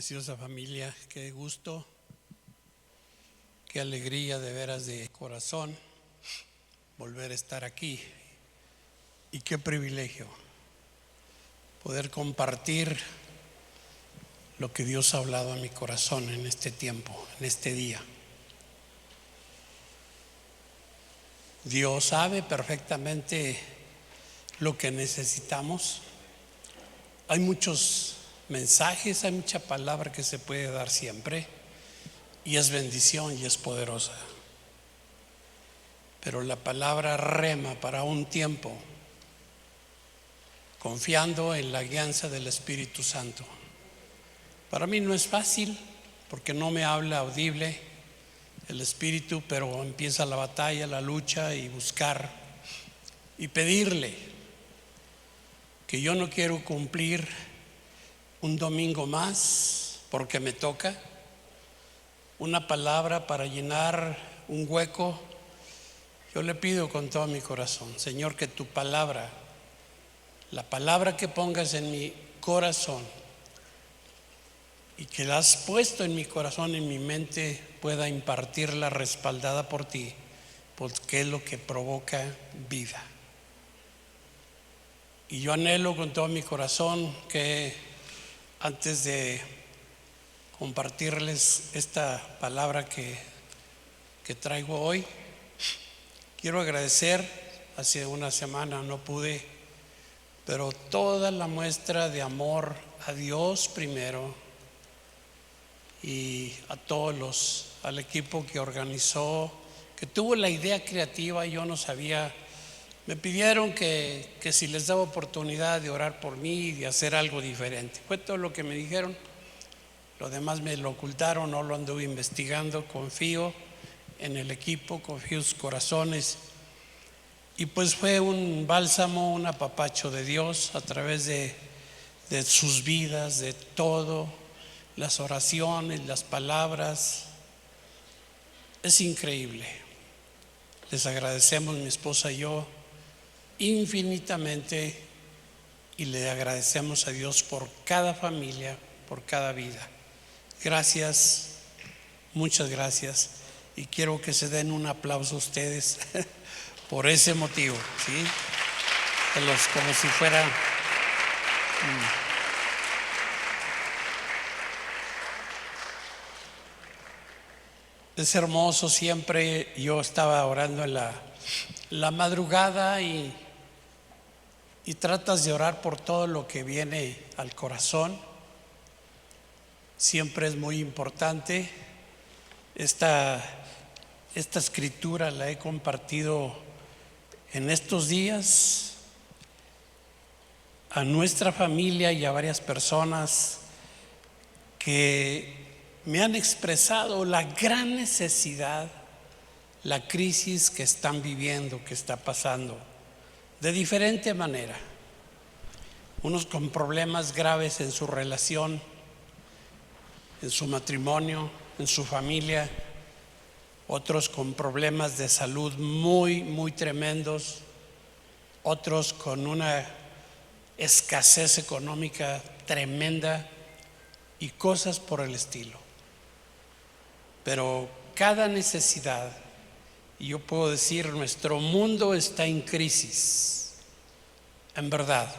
Preciosa familia, qué gusto, qué alegría de veras de corazón volver a estar aquí y qué privilegio poder compartir lo que Dios ha hablado a mi corazón en este tiempo, en este día. Dios sabe perfectamente lo que necesitamos. Hay muchos mensajes, hay mucha palabra que se puede dar siempre y es bendición y es poderosa. Pero la palabra rema para un tiempo, confiando en la guianza del Espíritu Santo. Para mí no es fácil porque no me habla audible el Espíritu, pero empieza la batalla, la lucha y buscar y pedirle que yo no quiero cumplir un domingo más porque me toca una palabra para llenar un hueco. Yo le pido con todo mi corazón, Señor, que tu palabra, la palabra que pongas en mi corazón y que la has puesto en mi corazón, en mi mente, pueda impartirla respaldada por ti, porque es lo que provoca vida. Y yo anhelo con todo mi corazón que antes de compartirles esta palabra que traigo hoy, quiero agradecer. Hace una semana no pude, pero toda la muestra de amor a Dios primero y a todos al equipo que organizó, que tuvo la idea creativa. Yo no sabía, me pidieron que si les daba oportunidad de orar por mí y de hacer algo diferente. Fue todo lo que me dijeron. Lo demás me lo ocultaron, no lo anduve investigando. Confío en el equipo, confío en sus corazones. Y pues fue un bálsamo, un apapacho de Dios a través de sus vidas, de todo, las oraciones, las palabras. Es increíble. Les agradecemos, mi esposa y yo, infinitamente, y le agradecemos a Dios por cada familia, por cada vida. Gracias, muchas gracias, y quiero que se den un aplauso a ustedes por ese motivo, ¿sí? Como si fuera Es hermoso. Siempre yo estaba orando en la madrugada y tratas de orar por todo lo que viene al corazón. Siempre es muy importante. Esta escritura la he compartido en estos días a nuestra familia y a varias personas que me han expresado la gran necesidad, la crisis que están viviendo, que está pasando de diferente manera. Unos con problemas graves en su relación, en su matrimonio, en su familia. Otros con problemas de salud muy, muy tremendos. Otros con una escasez económica tremenda y cosas por el estilo. Pero cada necesidad, y yo puedo decir, nuestro mundo está en crisis, en verdad,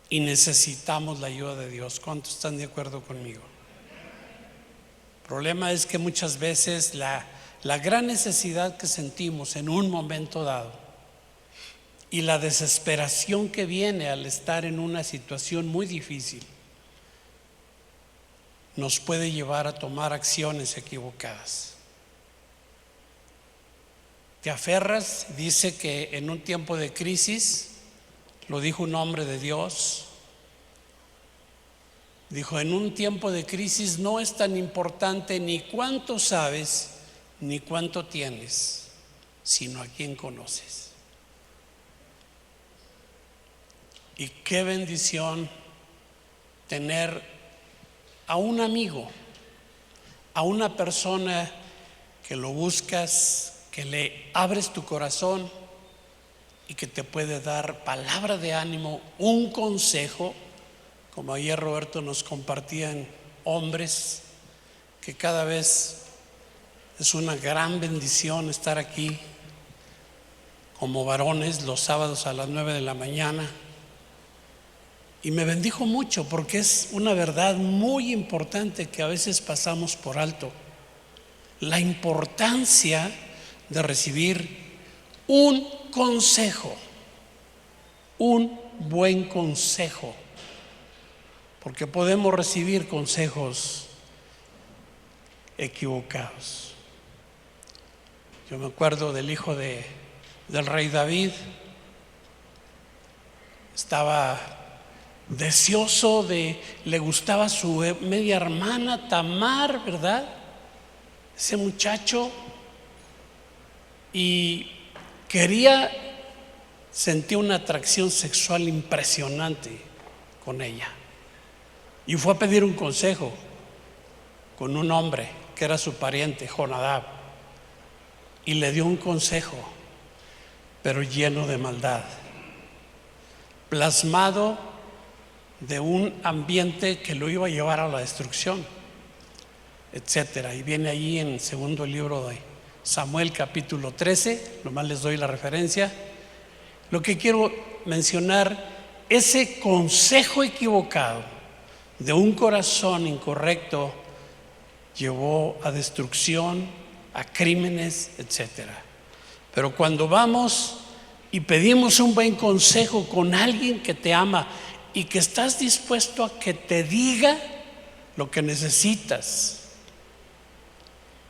y necesitamos la ayuda de Dios. ¿Cuántos están de acuerdo conmigo? El problema es que muchas veces la gran necesidad que sentimos en un momento dado y la desesperación que viene al estar en una situación muy difícil nos puede llevar a tomar acciones equivocadas. Te aferras. Dice que en un tiempo de crisis, lo dijo un hombre de Dios, dijo: en un tiempo de crisis no es tan importante ni cuánto sabes ni cuánto tienes, sino a quién conoces. Y qué bendición tener a un amigo, a una persona que lo buscas, que le abres tu corazón y que te puede dar palabra de ánimo, un consejo, como ayer Roberto nos compartían, hombres, que cada vez es una gran bendición estar aquí como varones los sábados a las 9 de la mañana. Y me bendijo mucho porque es una verdad muy importante que a veces pasamos por alto. La importancia de recibir un consejo, un buen consejo, porque podemos recibir consejos equivocados. Yo me acuerdo del hijo del rey David. Estaba deseoso le gustaba su media hermana Tamar, ¿verdad? Ese muchacho, y sentía una atracción sexual impresionante con ella. Y fue a pedir un consejo con un hombre que era su pariente, Jonadab, y le dio un consejo, pero lleno de maldad, plasmado de un ambiente que lo iba a llevar a la destrucción, etcétera. Y viene allí en el segundo libro de Samuel, capítulo 13, nomás les doy la referencia. Lo que quiero mencionar, ese consejo equivocado de un corazón incorrecto llevó a destrucción, a crímenes, etcétera. Pero cuando vamos y pedimos un buen consejo con alguien que te ama y que estás dispuesto a que te diga lo que necesitas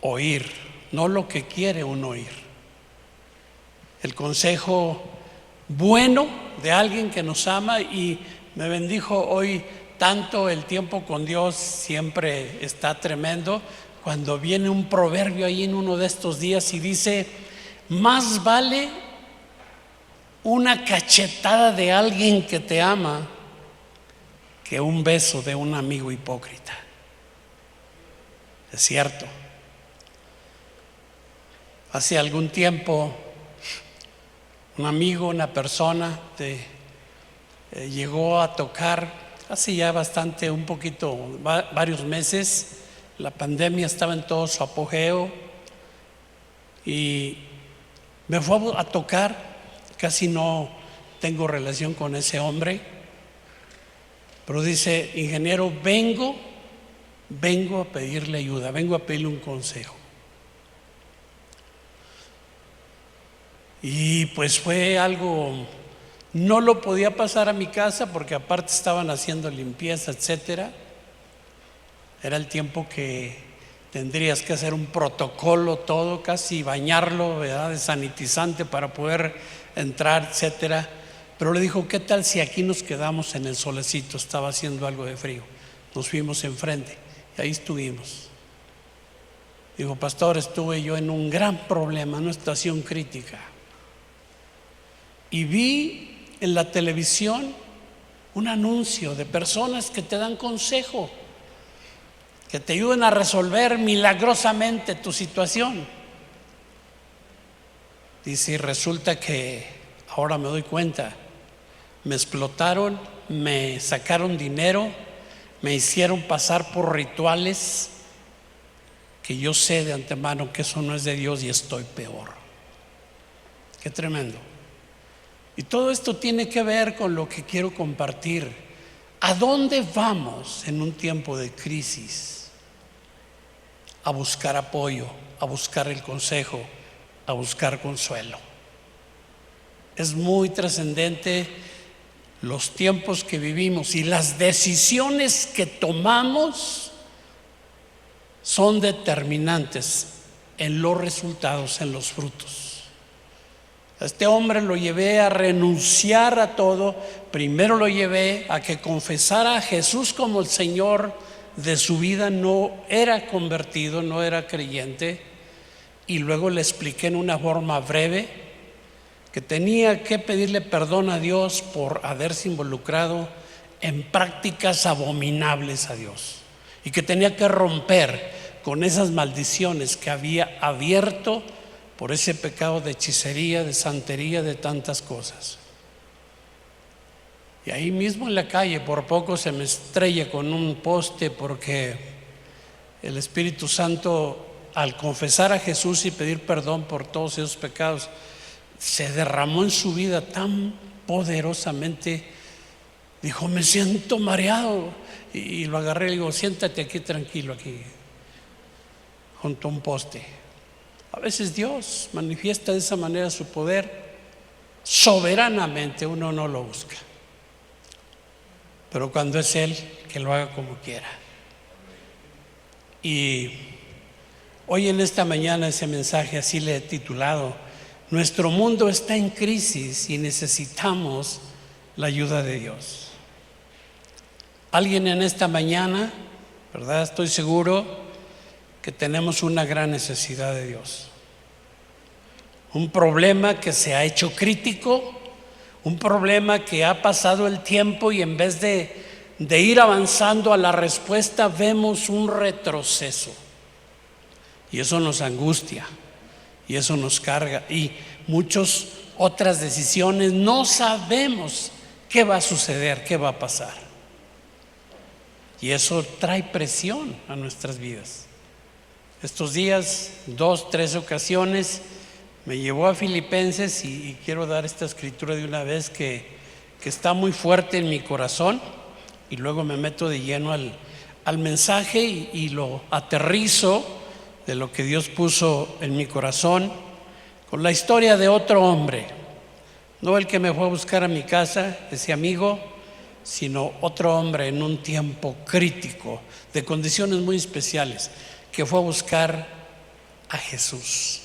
oír, no lo que quiere uno oír. El consejo bueno de alguien que nos ama, y me bendijo hoy tanto el tiempo con Dios, siempre está tremendo. Cuando viene un proverbio ahí en uno de estos días y dice: más vale una cachetada de alguien que te ama que un beso de un amigo hipócrita. Es cierto. Hace algún tiempo un amigo, una persona llegó a tocar, hace ya bastante, un poquito, varios meses. La pandemia estaba en todo su apogeo y me fue a tocar. Casi no tengo relación con ese hombre, pero dice: ingeniero, vengo a pedirle ayuda, vengo a pedirle un consejo. Y pues fue algo, no lo podía pasar a mi casa porque aparte estaban haciendo limpieza, etcétera. Era el tiempo que tendrías que hacer un protocolo, todo, casi bañarlo, ¿verdad?, de sanitizante para poder entrar, etcétera. Pero le dijo: ¿qué tal si aquí nos quedamos en el solecito? Estaba haciendo algo de frío. Nos fuimos enfrente y ahí estuvimos. Dijo: pastor, estuve yo en un gran problema, en una situación crítica, y vi en la televisión un anuncio de personas que te dan consejo, que te ayuden a resolver milagrosamente tu situación. Dice: y resulta que ahora me doy cuenta, me explotaron, me sacaron dinero, me hicieron pasar por rituales que yo sé de antemano que eso no es de Dios, y estoy peor. Qué tremendo. Y todo esto tiene que ver con lo que quiero compartir. ¿A dónde vamos en un tiempo de crisis? A buscar apoyo, a buscar el consejo, a buscar consuelo. Es muy trascendente los tiempos que vivimos, y las decisiones que tomamos son determinantes en los resultados, en los frutos. A este hombre lo llevé a renunciar a todo. Primero lo llevé a que confesara a Jesús como el Señor de su vida. No era convertido, no era creyente. Y luego le expliqué en una forma breve que tenía que pedirle perdón a Dios por haberse involucrado en prácticas abominables a Dios, y que tenía que romper con esas maldiciones que había abierto por ese pecado de hechicería, de santería, de tantas cosas. Y ahí mismo en la calle por poco se me estrella con un poste, porque el Espíritu Santo, al confesar a Jesús y pedir perdón por todos esos pecados, se derramó en su vida tan poderosamente. Dijo: me siento mareado. Y lo agarré y le digo: siéntate aquí tranquilo, aquí junto a un poste. A veces Dios manifiesta de esa manera su poder soberanamente, uno no lo busca, pero cuando es Él, que lo haga como quiera. Y hoy en esta mañana ese mensaje así le he titulado: nuestro mundo está en crisis y necesitamos la ayuda de Dios. Alguien en esta mañana, ¿verdad? Estoy seguro que tenemos una gran necesidad de Dios. Un problema que se ha hecho crítico, un problema que ha pasado el tiempo y en vez de ir avanzando a la respuesta, vemos un retroceso. Y eso nos angustia, y eso nos carga, y muchas otras decisiones no sabemos qué va a suceder, qué va a pasar. Y eso trae presión a nuestras vidas. Estos días, 2, 3 ocasiones, me llevó a Filipenses y quiero dar esta escritura de una vez que está muy fuerte en mi corazón, y luego me meto de lleno al mensaje y lo aterrizo de lo que Dios puso en mi corazón con la historia de otro hombre, no el que me fue a buscar a mi casa, ese amigo, sino otro hombre en un tiempo crítico, de condiciones muy especiales, que fue a buscar a Jesús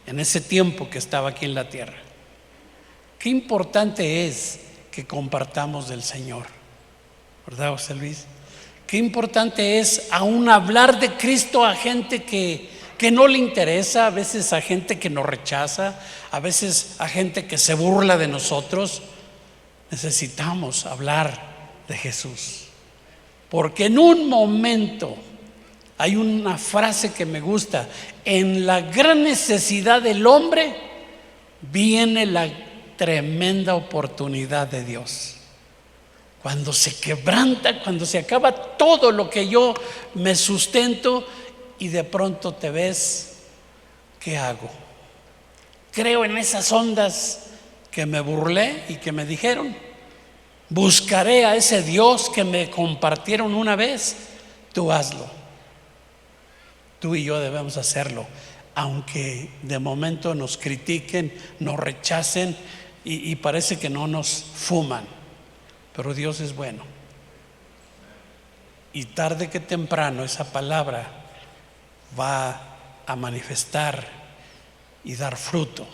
en ese tiempo que estaba aquí en la tierra. Qué importante es que compartamos del Señor, ¿verdad, José Luis? Qué importante es aún hablar de Cristo a gente que no le interesa, a veces a gente que nos rechaza, a veces a gente que se burla de nosotros. Necesitamos hablar de Jesús, porque en un momento hay una frase que me gusta: en la gran necesidad del hombre viene la tremenda oportunidad de Dios. Cuando se quebranta, cuando se acaba todo lo que yo me sustento y de pronto te ves, ¿qué hago? Creo en esas ondas que me burlé y que me dijeron: buscaré a ese Dios que me compartieron una vez. Tú hazlo. Tú y yo debemos hacerlo, aunque de momento nos critiquen, nos rechacen y parece que no nos fuman. Pero Dios es bueno, y tarde que temprano esa palabra va a manifestar y dar fruto.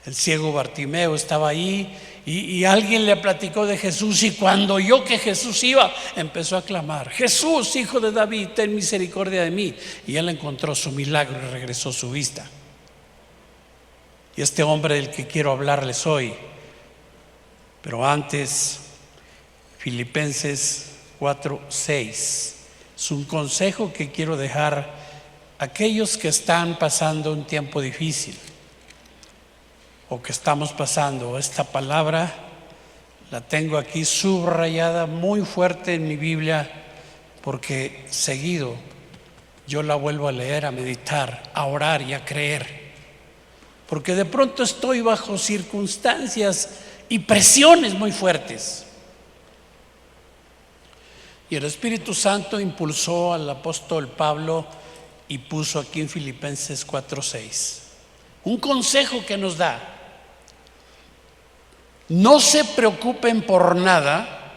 El ciego Bartimeo estaba ahí y alguien le platicó de Jesús, y cuando oyó que Jesús iba, empezó a clamar: Jesús, hijo de David, ten misericordia de mí. Y él encontró su milagro y regresó su vista. Y este hombre del que quiero hablarles hoy, pero antes, Filipenses 4:6, es un consejo que quiero dejar a aquellos que están pasando un tiempo difícil, o que estamos pasando. Esta palabra la tengo aquí subrayada muy fuerte en mi Biblia, porque seguido yo la vuelvo a leer, a meditar, a orar y a creer, porque de pronto estoy bajo circunstancias y presiones muy fuertes. Y el Espíritu Santo impulsó al apóstol Pablo y puso aquí en Filipenses 4:6 un consejo que nos da: no se preocupen por nada,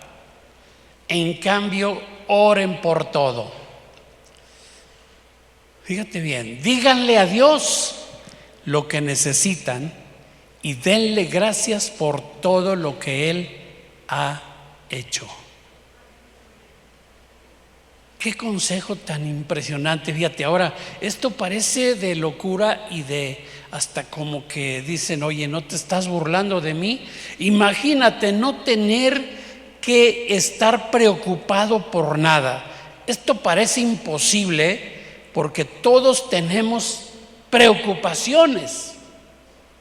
en cambio oren por todo. Fíjate bien, díganle a Dios lo que necesitan y denle gracias por todo lo que Él ha hecho. Qué consejo tan impresionante. Fíjate, ahora esto parece de locura y de hasta como que dicen: oye, ¿no te estás burlando de mí? Imagínate no tener que estar preocupado por nada. Esto parece imposible, porque todos tenemos preocupaciones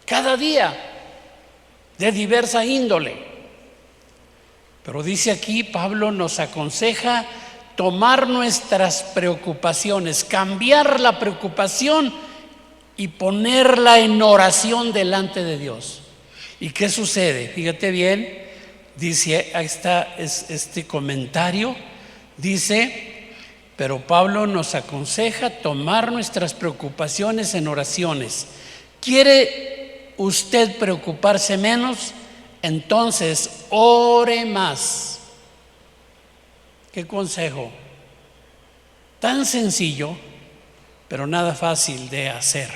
cada día. de diversa índole. Pero dice aquí, Pablo nos aconseja tomar nuestras preocupaciones, cambiar la preocupación y ponerla en oración delante de Dios. ¿Y qué sucede? Fíjate bien, dice, ahí está este comentario, dice, pero Pablo nos aconseja tomar nuestras preocupaciones en oraciones. ¿Quiere usted preocuparse menos? Entonces, ore más. ¿Qué consejo? Tan sencillo, pero nada fácil de hacer.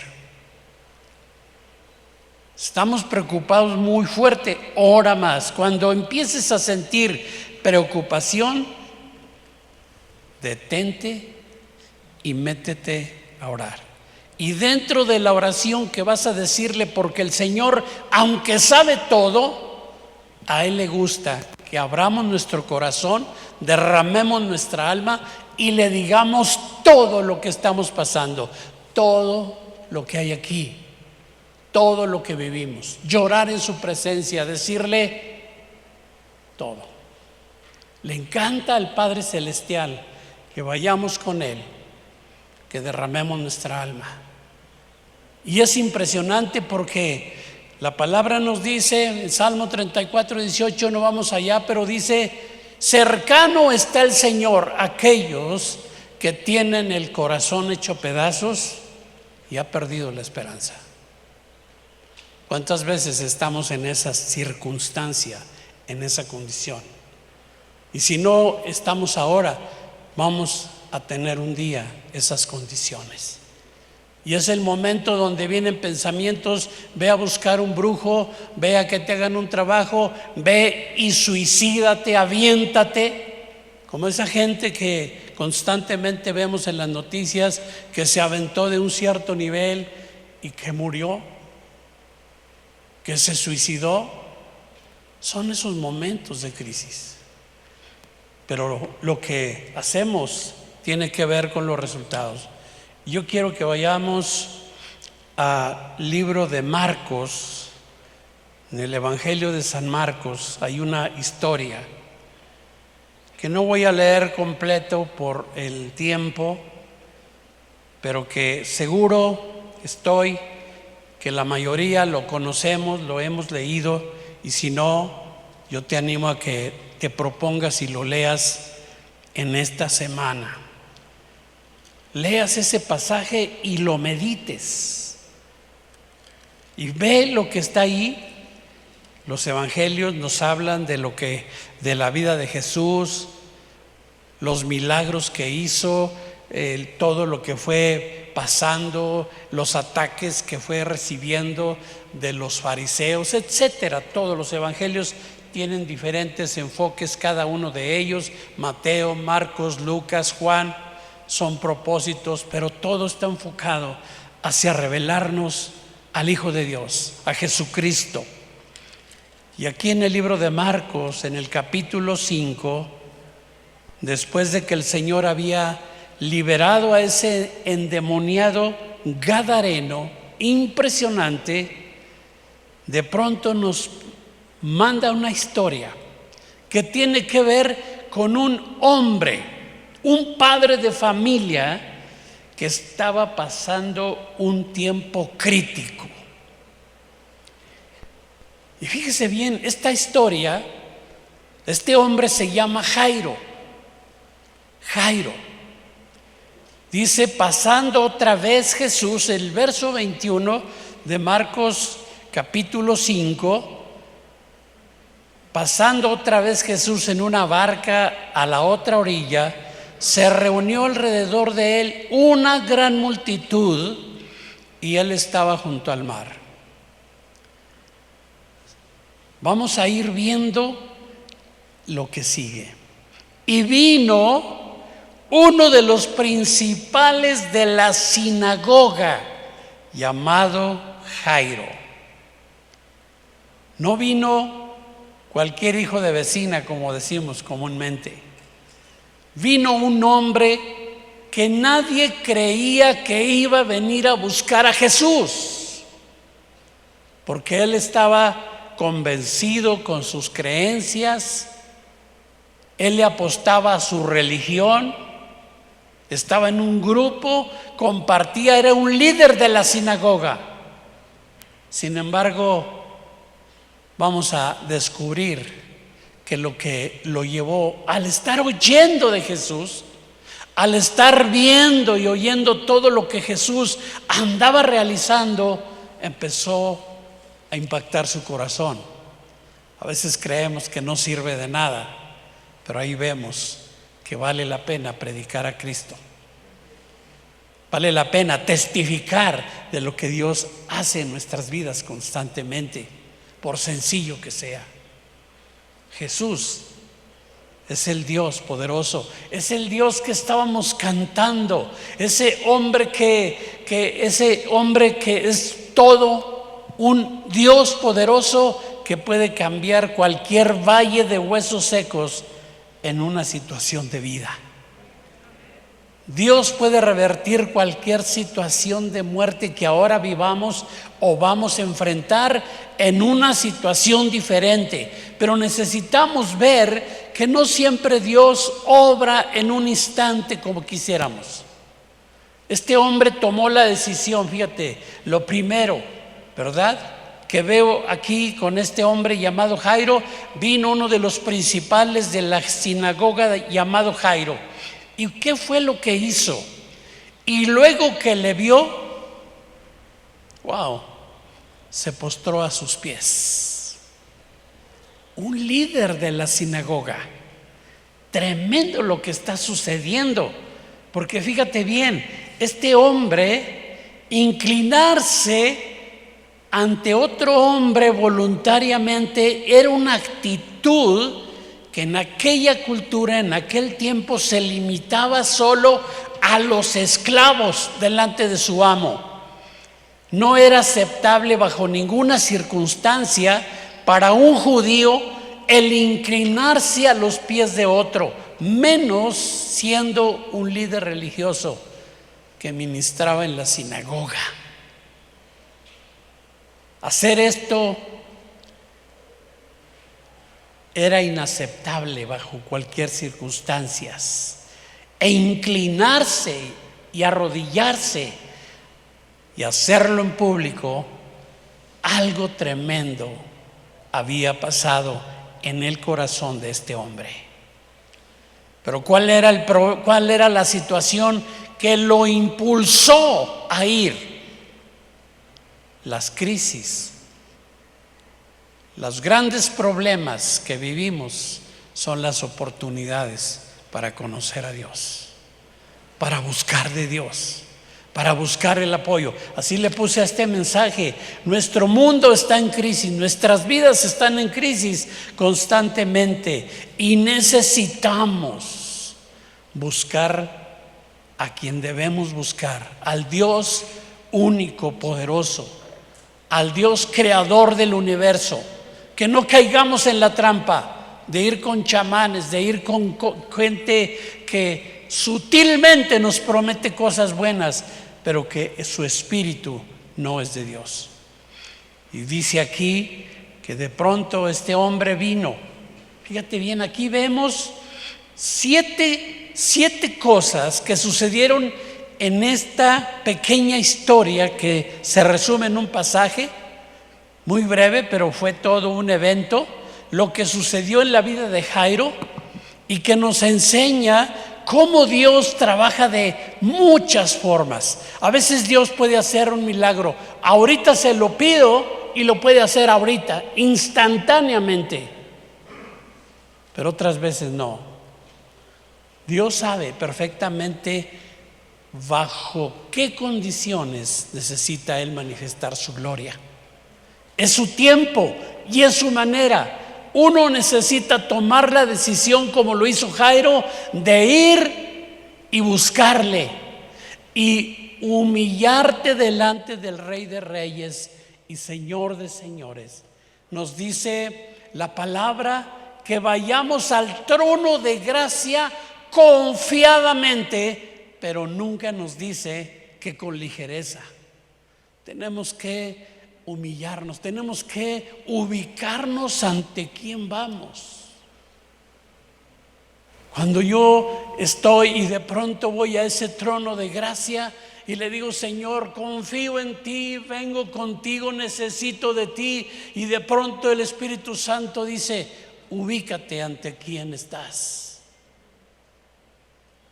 Estamos preocupados muy fuerte, ora más. Cuando empieces a sentir preocupación, detente y métete a orar. Y dentro de la oración que vas a decirle, porque el Señor, aunque sabe todo, a Él le gusta que abramos nuestro corazón, derramemos nuestra alma y le digamos todo lo que estamos pasando, todo lo que hay aquí, todo lo que vivimos. Llorar en su presencia, decirle todo. Le encanta al Padre Celestial que vayamos con Él, que derramemos nuestra alma. Y es impresionante porque la palabra nos dice en Salmo 34:18, no vamos allá, pero dice: cercano está el Señor a aquellos que tienen el corazón hecho pedazos y ha perdido la esperanza. ¿Cuántas veces estamos en esa circunstancia, en esa condición? Y si no estamos ahora, vamos a tener un día esas condiciones. Y es el momento donde vienen pensamientos: ve a buscar un brujo, ve a que te hagan un trabajo, ve y suicídate, aviéntate. Como esa gente que constantemente vemos en las noticias, que se aventó de un cierto nivel y que murió, que se suicidó. Son esos momentos de crisis. Pero lo que hacemos tiene que ver con los resultados. Yo quiero que vayamos al libro de Marcos. En el Evangelio de San Marcos hay una historia que no voy a leer completo por el tiempo, pero que seguro estoy que la mayoría lo conocemos, lo hemos leído, y si no, yo te animo a que te propongas y lo leas en esta semana. Leas ese pasaje y lo medites y ve lo que está ahí. Los evangelios nos hablan de la vida de Jesús, los milagros que hizo, todo lo que fue pasando, los ataques que fue recibiendo de los fariseos, etcétera. Todos los evangelios tienen diferentes enfoques, cada uno de ellos. Mateo, Marcos, Lucas, Juan, son propósitos, pero todo está enfocado hacia revelarnos al Hijo de Dios, a Jesucristo. Y aquí en el libro de Marcos, en el capítulo 5, después de que el Señor había liberado a ese endemoniado gadareno impresionante, de pronto nos manda una historia que tiene que ver con un hombre, un padre de familia que estaba pasando un tiempo crítico. Y fíjese bien, esta historia, este hombre se llama Jairo. Jairo. Dice, pasando otra vez Jesús, el verso 21 de Marcos capítulo 5, pasando otra vez Jesús en una barca a la otra orilla, se reunió alrededor de él una gran multitud y él estaba junto al mar. Vamos a ir viendo lo que sigue. Y vino uno de los principales de la sinagoga, llamado Jairo. No vino cualquier hijo de vecina, como decimos comúnmente. Vino un hombre que nadie creía que iba a venir a buscar a Jesús, porque él estaba convencido con sus creencias, él le apostaba a su religión, estaba en un grupo, compartía, era un líder de la sinagoga. Sin embargo, vamos a descubrir que lo que lo llevó al estar oyendo de Jesús, al estar viendo y oyendo todo lo que Jesús andaba realizando, empezó a impactar su corazón. A veces creemos que no sirve de nada, pero ahí vemos que vale la pena predicar a Cristo. Vale la pena testificar de lo que Dios hace en nuestras vidas constantemente, por sencillo que sea. Jesús es el Dios poderoso, es el Dios que estábamos cantando, ese hombre que es todo un Dios poderoso que puede cambiar cualquier valle de huesos secos en una situación de vida. Dios puede revertir cualquier situación de muerte que ahora vivamos o vamos a enfrentar en una situación diferente, pero necesitamos ver que no siempre Dios obra en un instante como quisiéramos. Este hombre tomó la decisión, fíjate, lo primero, ¿verdad?, que veo aquí con este hombre llamado Jairo, vino uno de los principales de la sinagoga llamado Jairo. ¿Y qué fue lo que hizo? Y luego que le vio, wow, se postró a sus pies. Un líder de la sinagoga. Tremendo lo que está sucediendo, porque fíjate bien, este hombre inclinarse ante otro hombre voluntariamente era una actitud que en aquella cultura, en aquel tiempo, se limitaba solo a los esclavos delante de su amo. No era aceptable bajo ninguna circunstancia para un judío el inclinarse a los pies de otro, menos siendo un líder religioso que ministraba en la sinagoga. Hacer esto era inaceptable bajo cualquier circunstancia, e inclinarse y arrodillarse y hacerlo en público, algo tremendo había pasado en el corazón de este hombre. Pero ¿cuál era la situación que lo impulsó a ir? Las crisis. Los grandes problemas que vivimos son las oportunidades para conocer a Dios, para buscar de Dios, para buscar el apoyo. Así le puse a este mensaje: nuestro mundo está en crisis, nuestras vidas están en crisis constantemente y necesitamos buscar a quien debemos buscar, al Dios único, poderoso, al Dios creador del universo. Que no caigamos en la trampa de ir con chamanes, de ir con gente que sutilmente nos promete cosas buenas, pero que su espíritu no es de Dios. Y dice aquí que de pronto este hombre vino. Fíjate bien, aquí vemos siete cosas que sucedieron en esta pequeña historia que se resume en un pasaje muy breve, pero fue todo un evento, lo que sucedió en la vida de Jairo, y que nos enseña cómo Dios trabaja de muchas formas. A veces Dios puede hacer un milagro, ahorita se lo pido y lo puede hacer ahorita, instantáneamente, pero otras veces no. Dios sabe perfectamente bajo qué condiciones necesita Él manifestar su gloria. Es su tiempo y es su manera. Uno necesita tomar la decisión, como lo hizo Jairo, de ir y buscarle y humillarte delante del Rey de Reyes y Señor de Señores. Nos dice la palabra que vayamos al trono de gracia confiadamente, pero nunca nos dice que con ligereza. Tenemos que humillarnos, tenemos que ubicarnos ante quién vamos. Cuando yo estoy y de pronto voy a ese trono de gracia y le digo: Señor, confío en ti, vengo contigo, necesito de ti, y de pronto el Espíritu Santo dice: ubícate ante quién estás.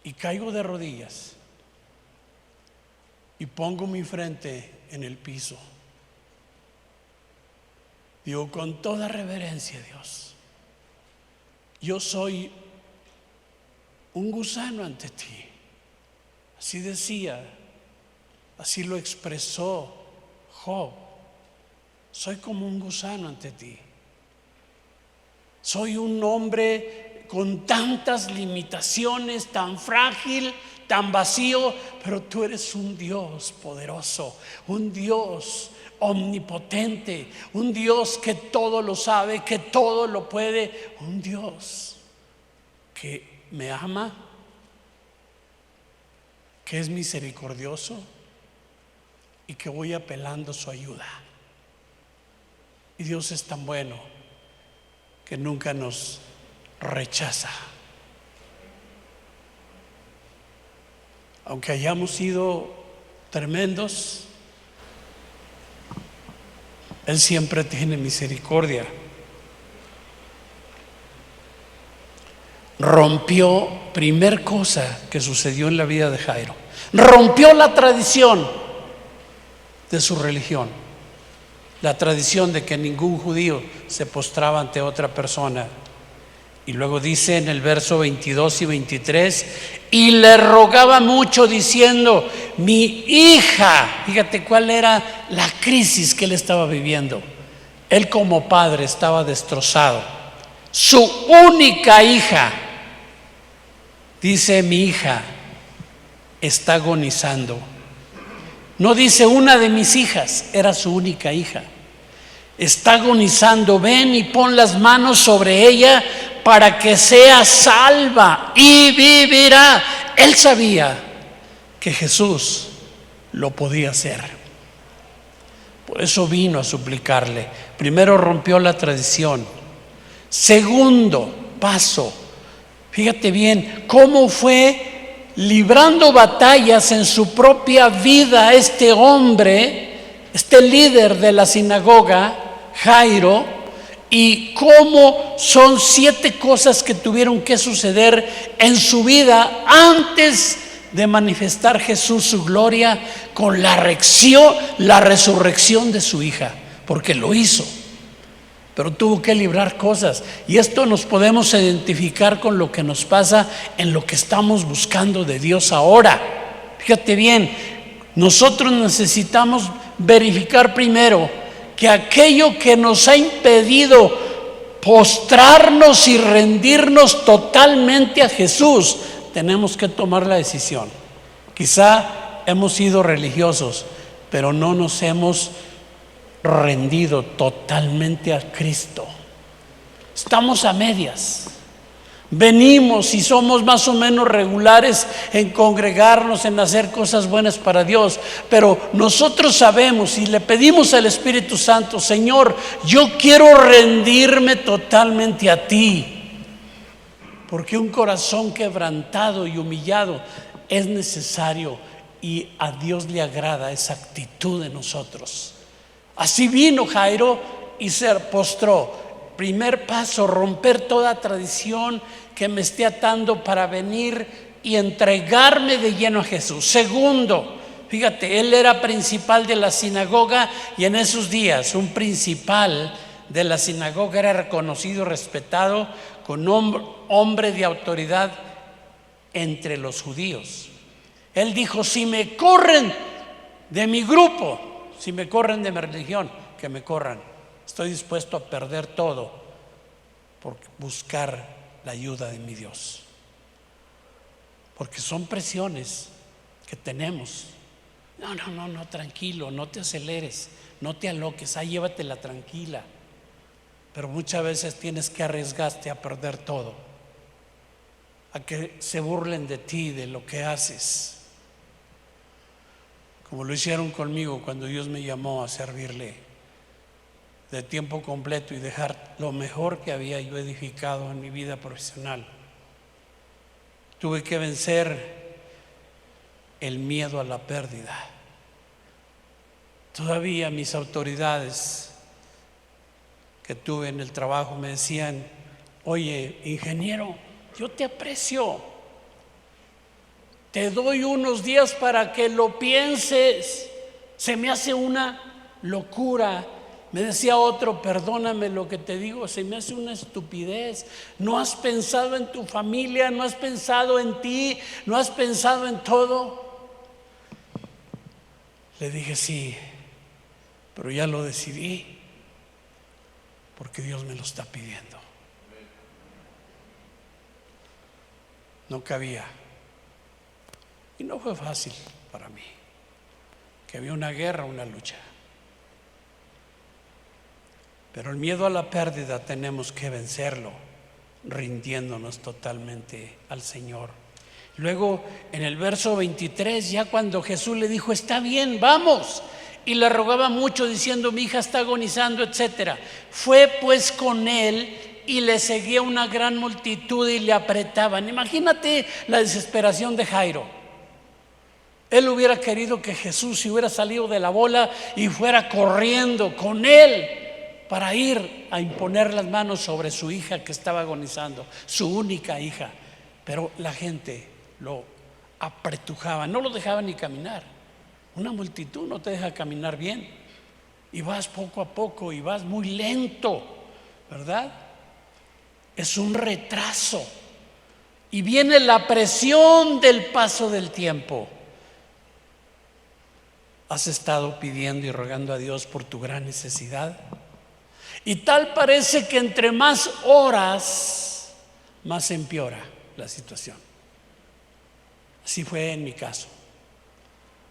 Y caigo de rodillas y pongo mi frente en el piso. Digo con toda reverencia: Dios, yo soy un gusano ante ti. Así decía, así lo expresó Job: soy como un gusano ante ti. Soy un hombre con tantas limitaciones, tan frágil, tan vacío, pero tú eres un Dios poderoso, un Dios omnipotente, un Dios que todo lo sabe, que todo lo puede, un Dios que me ama, que es misericordioso y que voy apelando su ayuda. Y Dios es tan bueno que nunca nos rechaza. Aunque hayamos sido tremendos, Él siempre tiene misericordia. Rompió, primer cosa que sucedió en la vida de Jairo, rompió la tradición de su religión, la tradición de que ningún judío se postraba ante otra persona. Y luego dice en el verso 22 y 23: y le rogaba mucho diciendo: mi hija. Fíjate cuál era la crisis que él estaba viviendo. Él como padre estaba destrozado. Su única hija, dice: mi hija está agonizando. No dice una de mis hijas, era su única hija. Está agonizando, ven y pon las manos sobre ella para que sea salva y vivirá. Él sabía que Jesús lo podía hacer. Por eso vino a suplicarle. Primero rompió la tradición. Segundo paso, fíjate bien cómo fue librando batallas en su propia vida este hombre, este líder de la sinagoga, Jairo, y cómo son 7 cosas que tuvieron que suceder en su vida antes de manifestar Jesús su gloria con la resurrección de su hija, porque lo hizo, pero tuvo que librar cosas. Y esto nos podemos identificar con lo que nos pasa en lo que estamos buscando de Dios ahora. Fíjate bien, nosotros necesitamos verificar primero que aquello que nos ha impedido postrarnos y rendirnos totalmente a Jesús, tenemos que tomar la decisión. Quizá hemos sido religiosos, pero no nos hemos rendido totalmente a Cristo. Estamos a medias. Venimos y somos más o menos regulares en congregarnos, en hacer cosas buenas para Dios, pero nosotros sabemos y le pedimos al Espíritu Santo: Señor, yo quiero rendirme totalmente a ti, porque un corazón quebrantado y humillado es necesario, y a Dios le agrada esa actitud de nosotros. Así vino Jairo y se postró. Primer paso, romper toda tradición que me esté atando para venir y entregarme de lleno a Jesús. Segundo, fíjate, él era principal de la sinagoga, y en esos días un principal de la sinagoga era reconocido, respetado, con hombre de autoridad entre los judíos. Él dijo: si me corren de mi grupo, si me corren de mi religión, que me corran. Estoy dispuesto a perder todo por buscar la ayuda de mi Dios, porque son presiones que tenemos. No, tranquilo, no te aceleres, no te aloques, llévatela tranquila. Pero muchas veces tienes que arriesgarte a perder todo, a que se burlen de ti, de lo que haces, como lo hicieron conmigo cuando Dios me llamó a servirle de tiempo completo y dejar lo mejor que había yo edificado en mi vida profesional. Tuve que vencer el miedo a la pérdida. Todavía mis autoridades que tuve en el trabajo me decían: oye, ingeniero, yo te aprecio, te doy unos días para que lo pienses, se me hace una locura. Me decía otro: perdóname lo que te digo, se me hace una estupidez. No has pensado en tu familia, no has pensado en ti, no has pensado en todo. Le dije: sí, pero ya lo decidí, porque Dios me lo está pidiendo. No cabía. Y no fue fácil para mí, que había una guerra, una lucha. Pero el miedo a la pérdida tenemos que vencerlo rindiéndonos totalmente al Señor. Luego en el verso 23, ya cuando Jesús le dijo: está bien, vamos, y le rogaba mucho diciendo: mi hija está agonizando, etcétera. Fue pues con él y le seguía una gran multitud y le apretaban. Imagínate la desesperación de Jairo. Él hubiera querido que Jesús se hubiera salido de la bola y fuera corriendo con él para ir a imponer las manos sobre su hija que estaba agonizando, su única hija. Pero la gente lo apretujaba, no lo dejaba ni caminar. Una multitud no te deja caminar bien, y vas poco a poco y vas muy lento, ¿verdad? Es un retraso. Y viene la presión del paso del tiempo. ¿Has estado pidiendo y rogando a Dios por tu gran necesidad? Y tal parece que entre más horas, más empeora la situación. Así fue en mi caso.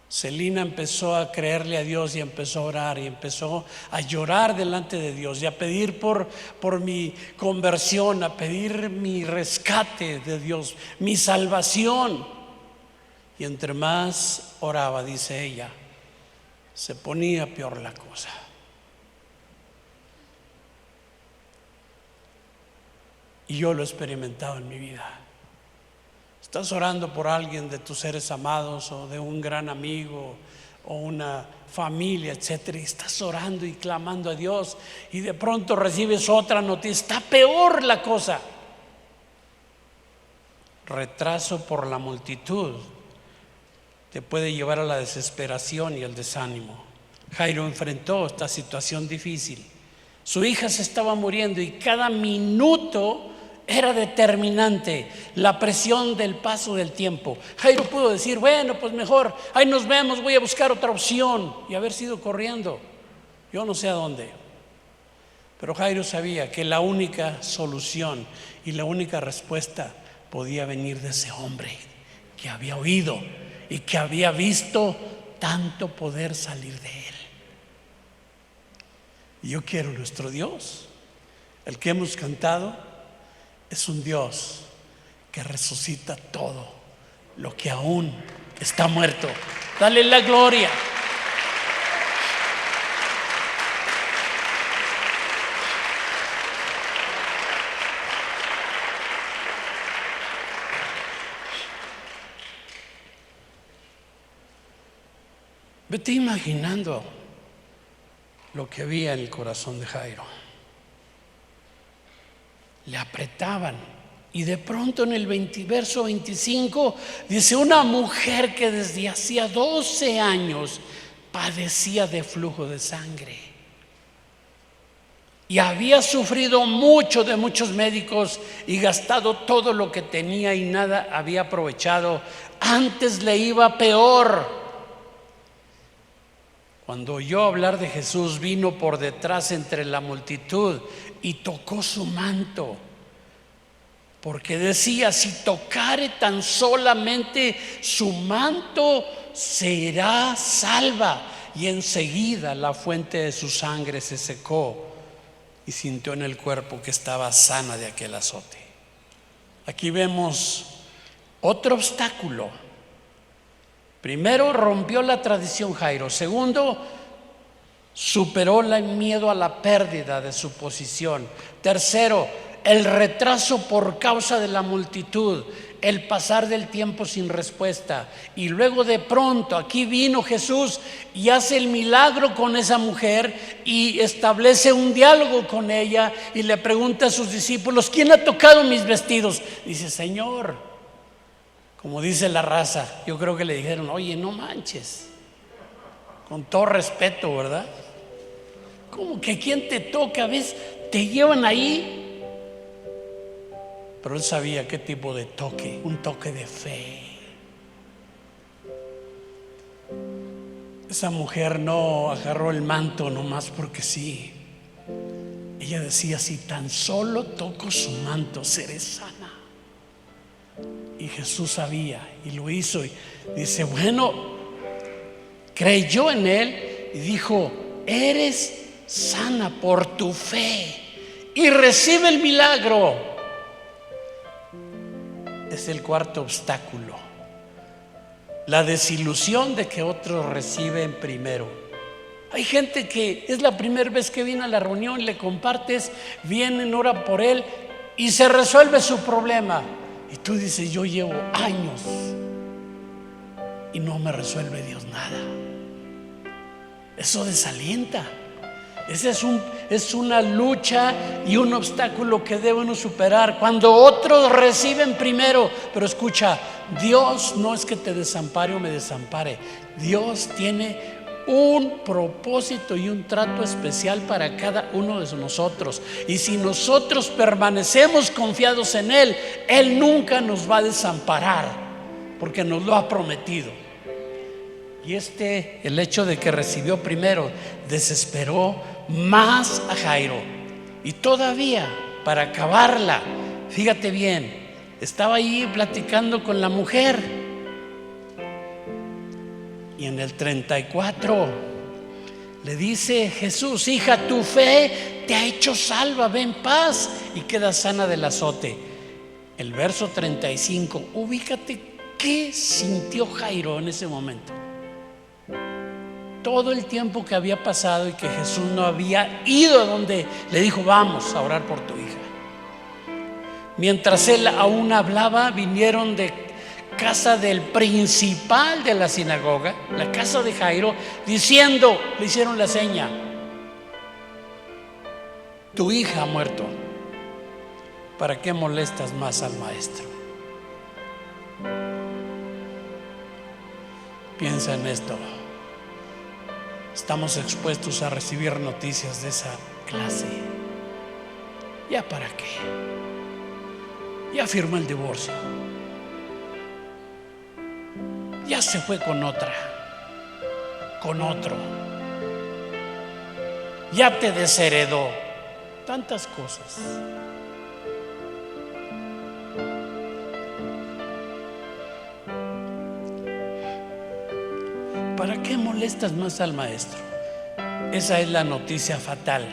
Celina empezó a creerle a Dios y empezó a orar y empezó a llorar delante de Dios y a pedir por mi conversión, a pedir mi rescate de Dios, mi salvación. Y entre más oraba, dice ella, se ponía peor la cosa. Y yo lo he experimentado en mi vida. Estás orando por alguien de tus seres amados o de un gran amigo o una familia, etcétera, y estás orando y clamando a Dios, y de pronto recibes otra noticia: está peor la cosa. Retraso por la multitud te puede llevar a la desesperación y al desánimo. Jairo enfrentó esta situación difícil. Su hija se estaba muriendo y cada minuto era determinante, la presión del paso del tiempo. Jairo pudo decir: bueno, pues mejor, ahí nos vemos, voy a buscar otra opción, y haber sido corriendo, yo no sé a dónde. Pero Jairo sabía que la única solución y la única respuesta podía venir de ese hombre que había oído y que había visto tanto poder salir de él. Y yo quiero nuestro Dios, el que hemos cantado, es un Dios que resucita todo lo que aún está muerto. Dale la gloria. Vete imaginando lo que había en el corazón de Jairo. Le apretaban, y de pronto en el verso 25 dice: una mujer que desde hacía 12 años padecía de flujo de sangre y había sufrido mucho de muchos médicos y gastado todo lo que tenía y nada había aprovechado, antes le iba peor. Cuando oyó hablar de Jesús, vino por detrás entre la multitud y tocó su manto, porque decía: si tocare tan solamente su manto, será salva. Y enseguida la fuente de su sangre se secó y sintió en el cuerpo que estaba sana de aquel azote. Aquí vemos otro obstáculo. Primero, rompió la tradición Jairo. Segundo, Superó el miedo a la pérdida de su posición. Tercero, el retraso por causa de la multitud, el pasar del tiempo sin respuesta. Y luego de pronto aquí vino Jesús y hace el milagro con esa mujer y establece un diálogo con ella y le pregunta a sus discípulos: ¿quién ha tocado mis vestidos? Dice: Señor, como dice la raza, yo creo que le dijeron: oye, no manches, con todo respeto, ¿verdad? ¿Cómo que quién te toca? ¿Ves? Te llevan ahí. Pero él sabía qué tipo de toque, un toque de fe. Esa mujer no agarró el manto nomás porque sí. Ella decía: si tan solo toco su manto, seré sana. Y Jesús sabía y lo hizo. Y dice: bueno, creyó en él y dijo: eres sana por tu fe. Y recibe el milagro. Es el cuarto obstáculo: la desilusión de que otros reciben primero. Hay gente que es la primera vez que viene a la reunión, le compartes, vienen, ora por él y se resuelve su problema. Y tú dices: yo llevo años y no me resuelve Dios nada. Eso desalienta. Esa es una lucha y un obstáculo que debemos superar cuando otros reciben primero. Pero escucha, Dios no es que te desampare o me desampare. Dios tiene un propósito y un trato especial para cada uno de nosotros. Y si nosotros permanecemos confiados en Él, Él nunca nos va a desamparar, porque nos lo ha prometido. Y el hecho de que recibió primero desesperó más a Jairo. Y todavía, para acabarla, fíjate bien, estaba ahí platicando con la mujer. Y en el 34 le dice Jesús: hija, tu fe te ha hecho salva, ve en paz y queda sana del azote. El verso 35, ubícate qué sintió Jairo en ese momento. Todo el tiempo que había pasado y que Jesús no había ido a donde le dijo: vamos a orar por tu hija. Mientras él aún hablaba, vinieron de casa del principal de la sinagoga, la casa de Jairo, diciendo, le hicieron la seña: tu hija ha muerto, ¿para qué molestas más al maestro? Piensa en esto. Estamos expuestos a recibir noticias de esa clase. ¿Ya para qué? Ya firmó el divorcio, ya se fue con otra, con otro, ya te desheredó. Tantas cosas. ¿Para qué molestas más al maestro? Esa es la noticia fatal.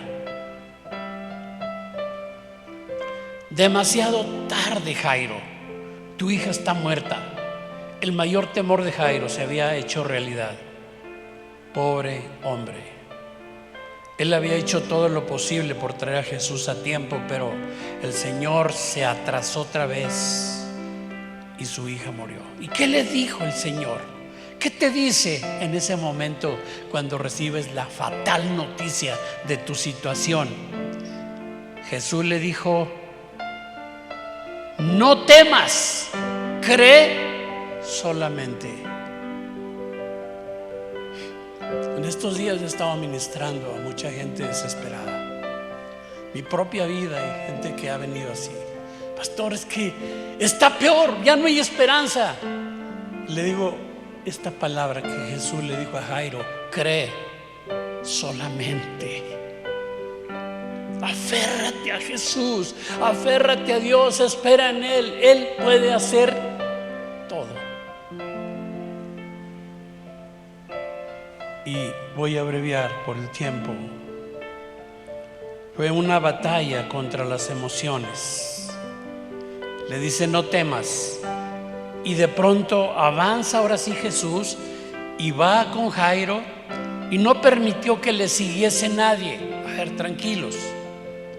Demasiado tarde, Jairo. Tu hija está muerta. El mayor temor de Jairo se había hecho realidad. Pobre hombre. Él había hecho todo lo posible por traer a Jesús a tiempo, pero el Señor se atrasó otra vez y su hija murió. ¿Y qué le dijo el Señor? ¿Qué te dice en ese momento cuando recibes la fatal noticia de tu situación? Jesús le dijo: no temas, cree solamente. En estos días he estado ministrando a mucha gente desesperada. Mi propia vida, hay gente que ha venido así: pastor, es que está peor, ya no hay esperanza. Le digo esta palabra que Jesús le dijo a Jairo: cree solamente. Aférrate a Jesús, aférrate a Dios, espera en Él. Él puede hacer todo. Y voy a abreviar por el tiempo. Fue una batalla contra las emociones. Le dice: no temas. Y de pronto avanza ahora sí Jesús y va con Jairo y no permitió que le siguiese nadie. A ver, tranquilos,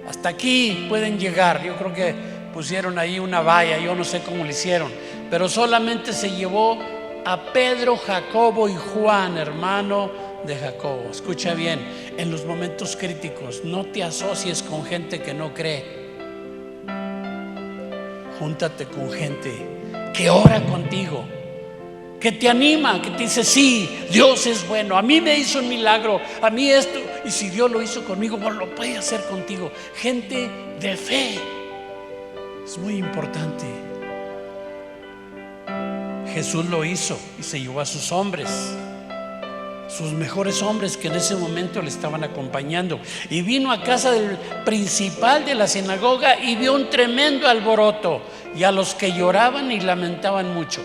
hasta aquí pueden llegar. Yo creo que pusieron ahí una valla, yo no sé cómo lo hicieron, pero solamente se llevó a Pedro, Jacobo y Juan, hermano de Jacobo. Escucha bien, en los momentos críticos no te asocies con gente que no cree. Júntate con gente que ora contigo, que te anima, que te dice: sí, Dios es bueno, a mí me hizo un milagro, a mí esto, y si Dios lo hizo conmigo, bueno, lo puede hacer contigo. Gente de fe es muy importante. Jesús lo hizo y se llevó a sus hombres, sus mejores hombres que en ese momento le estaban acompañando, y vino a casa del principal de la sinagoga y vio un tremendo alboroto y a los que lloraban y lamentaban mucho.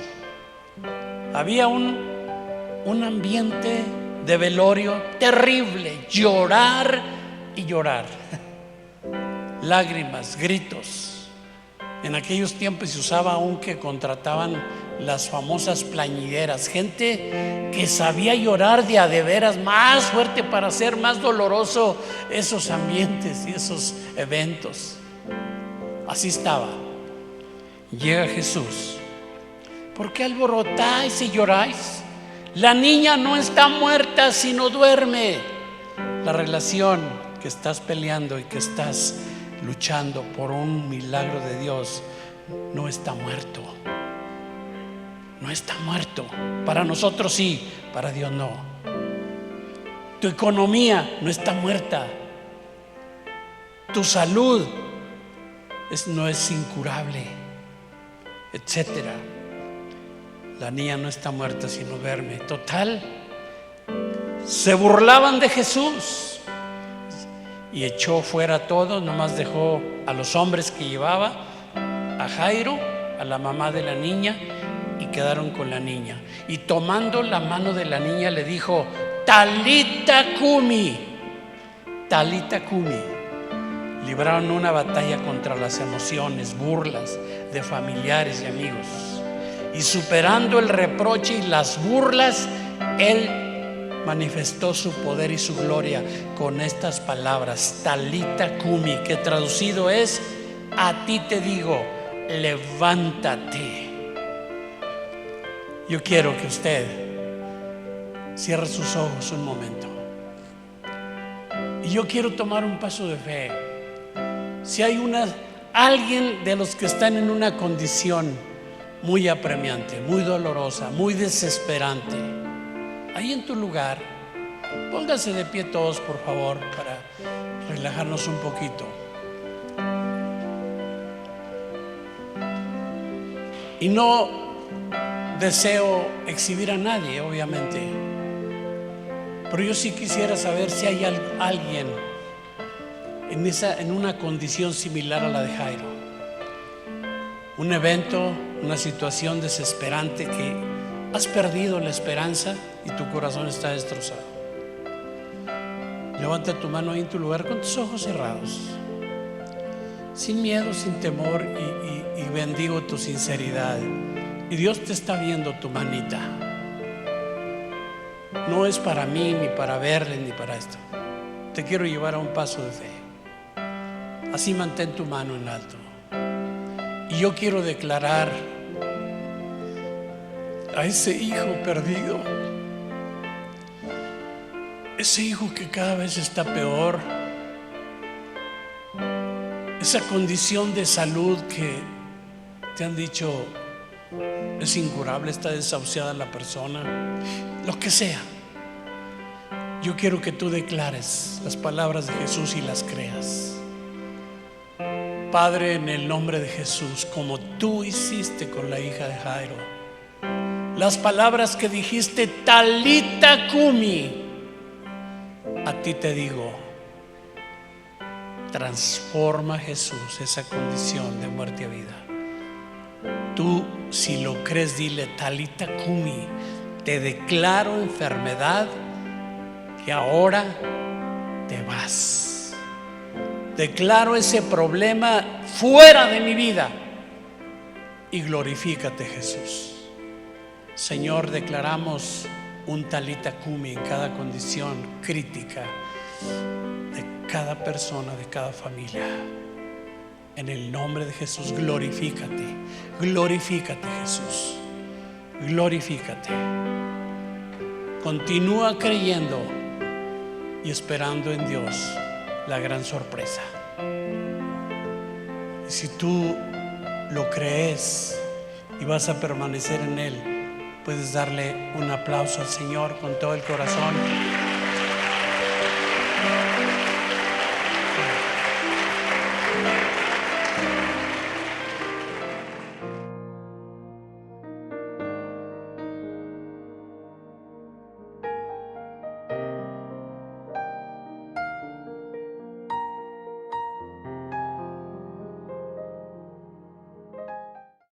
Había un ambiente de velorio terrible, llorar y llorar, lágrimas, gritos. En aquellos tiempos se usaba aún que contrataban las famosas plañideras, gente que sabía llorar de a de veras más fuerte para hacer más doloroso esos ambientes y esos eventos. Así estaba. Llega Jesús. ¿Por qué alborotáis y lloráis? La niña no está muerta, sino duerme. La relación que estás peleando y que estás luchando por un milagro de Dios no está muerto. No está muerto. Para nosotros sí, para Dios no. Tu economía no está muerta. Tu salud no es incurable, etcétera. La niña no está muerta, sino duerme. Total, se burlaban de Jesús y echó fuera a todos. Nomás dejó a los hombres que llevaba, a Jairo, a la mamá de la niña, y quedaron con la niña. Y tomando la mano de la niña le dijo: Talita cumi, Talita cumi. Libraron una batalla contra las emociones, burlas de familiares y amigos, y superando el reproche y las burlas, él manifestó su poder y su gloria con estas palabras: Talita cumi, que traducido es: a ti te digo, levántate. Yo quiero que usted cierre sus ojos un momento, y yo quiero tomar un paso de fe. Si hay alguien de los que están en una condición muy apremiante, muy dolorosa, muy desesperante, ahí en tu lugar, pónganse de pie todos, por favor, para relajarnos un poquito. Y no deseo exhibir a nadie, obviamente, pero yo sí quisiera saber si hay alguien en una condición similar a la de Jairo. Un evento, una situación desesperante que has perdido la esperanza y tu corazón está destrozado. Levanta tu mano ahí en tu lugar con tus ojos cerrados, sin miedo, sin temor, y bendigo tu sinceridad. Y Dios te está viendo tu manita. No es para mí, ni para verle, ni para esto. Te quiero llevar a un paso de fe. Así mantén tu mano en alto. Y yo quiero declarar a ese hijo perdido, ese hijo que cada vez está peor, esa condición de salud que te han dicho es incurable, está desahuciada la persona, lo que sea. Yo quiero que tú declares las palabras de Jesús y las creas. Padre, en el nombre de Jesús, como tú hiciste con la hija de Jairo, las palabras que dijiste, Talita cumi, a ti te digo, transforma, Jesús, esa condición de muerte a vida. Tú, si lo crees, dile: Talita cumi, te declaro enfermedad que ahora te vas. Declaro ese problema fuera de mi vida y glorifícate, Jesús. Señor, declaramos un talita cumi en cada condición crítica de cada persona, de cada familia. En el nombre de Jesús, glorifícate, glorifícate, Jesús, glorifícate. Continúa creyendo y esperando en Dios la gran sorpresa. Y si tú lo crees y vas a permanecer en Él, puedes darle un aplauso al Señor con todo el corazón.